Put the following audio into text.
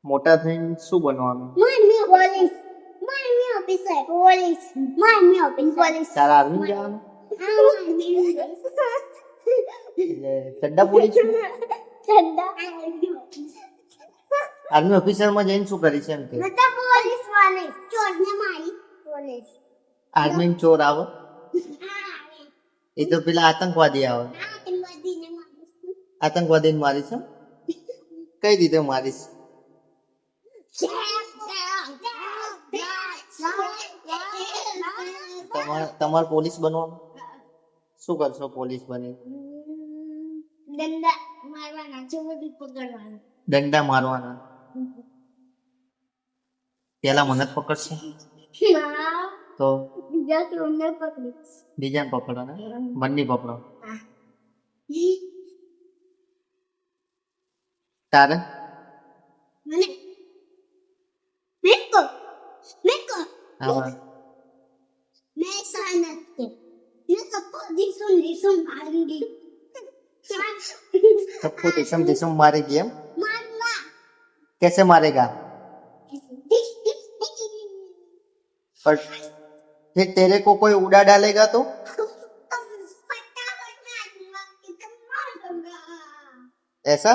મોટા થઈને શું બનવાનું? પોલીસ. મારમી ઓફિસર. પોલીસ. મારમી ઓફિસર. પોલીસ. તારા આર્મી જવાનું? એટલે ચડ્ડા પોલીસ આર્મી ઓફિસર માં જઈને શું કરી છે એમ કે? પોલીસ વાલે ચોરને મારી પોલીસ. આર્મી ચોર આવે એ તો પેલા આતંકવાદી આવે. આતંકવાદીને મારીશ એમ? કઈ રીતે મારીશ? તમારે પોલીસ બનવાનું? શું કરશો પોલીસ બની? દંડા મારવાના, ચોરી પકડવાના. દંડા મારવાના? પેલા મને જ પકડશે તો બીજા ચોરને પકડીશ. બીજાને પકડવાના? મને પકડો. તારે મને મેકો હા मैं सानत के ये सबको दिसुन मारूंगी सबको दिसम दिसम मारेगी हम? मारूंगा कैसे मारेगा? पर फिर तेरे को कोई उड़ा डालेगा तो? ऐसा?